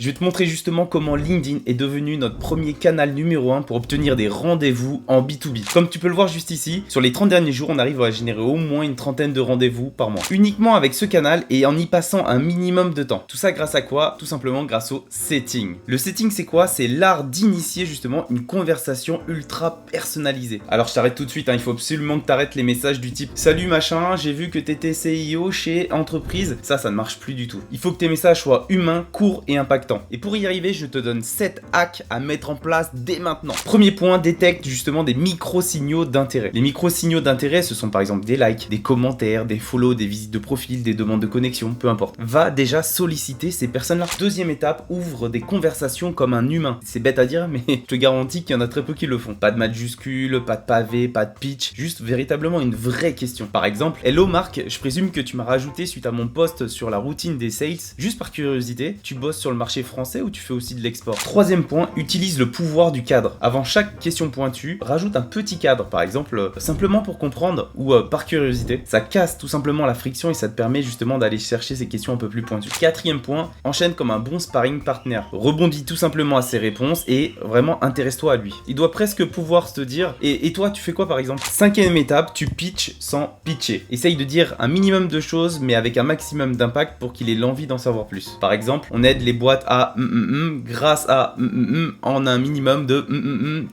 Je vais te montrer justement comment LinkedIn est devenu notre premier canal numéro 1 pour obtenir des rendez-vous en B2B. Comme tu peux le voir juste ici, sur les 30 derniers jours, on arrive à générer au moins une trentaine de rendez-vous par mois. Uniquement avec ce canal et en y passant un minimum de temps. Tout ça grâce à quoi? Tout simplement grâce au setting. Le setting, c'est quoi? C'est l'art d'initier justement une conversation ultra personnalisée. Alors je t'arrête tout de suite, il faut absolument que tu arrêtes les messages du type "Salut machin, j'ai vu que tu étais CIO chez entreprise". Ça ne marche plus du tout. Il faut que tes messages soient humains, courts et impactants. Et pour y arriver, je te donne 7 hacks à mettre en place dès maintenant. Premier point, détecte justement des micro-signaux d'intérêt. Les micro-signaux d'intérêt, ce sont par exemple des likes, des commentaires, des follows, des visites de profil, des demandes de connexion, peu importe. Va déjà solliciter ces personnes-là. Deuxième étape, ouvre des conversations comme un humain. C'est bête à dire, mais je te garantis qu'il y en a très peu qui le font. Pas de majuscules, pas de pavé, pas de pitch, juste véritablement une vraie question. Par exemple, "Hello Marc, je présume que tu m'as rajouté suite à mon post sur la routine des sales. Juste par curiosité, tu bosses sur le marché français ou tu fais aussi de l'export?" Troisième point, utilise le pouvoir du cadre. Avant chaque question pointue, rajoute un petit cadre, par exemple, simplement pour comprendre ou par curiosité. Ça casse tout simplement la friction et ça te permet justement d'aller chercher ces questions un peu plus pointues. Quatrième point, enchaîne comme un bon sparring partner. Rebondis tout simplement à ses réponses et vraiment intéresse-toi à lui. Il doit presque pouvoir te dire et toi tu fais quoi par exemple? Cinquième étape, tu pitches sans pitcher. Essaye de dire un minimum de choses mais avec un maximum d'impact pour qu'il ait l'envie d'en savoir plus. Par exemple, on aide les boîtes à grâce à en un minimum de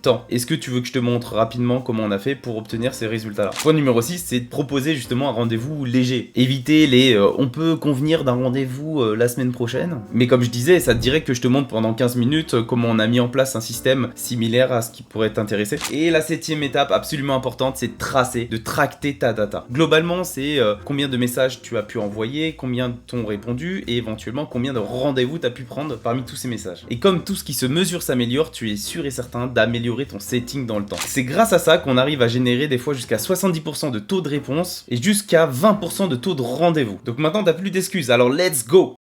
temps. Est-ce que tu veux que je te montre rapidement comment on a fait pour obtenir ces résultats-là? Point numéro 6, c'est de proposer justement un rendez-vous léger. Éviter les on peut convenir d'un rendez-vous la semaine prochaine. Mais comme je disais, ça te dirait que je te montre pendant 15 minutes comment on a mis en place un système similaire à ce qui pourrait t'intéresser. Et la septième étape absolument importante, c'est de tracer, de tracter ta data. Globalement, c'est combien de messages tu as pu envoyer, combien t'ont répondu et éventuellement combien de rendez-vous tu as pu prendre parmi tous ces messages. Et comme tout ce qui se mesure s'améliore, tu es sûr et certain d'améliorer ton setting dans le temps. C'est grâce à ça qu'on arrive à générer des fois jusqu'à 70% de taux de réponse et jusqu'à 20% de taux de rendez-vous. Donc maintenant t'as plus d'excuses, alors let's go!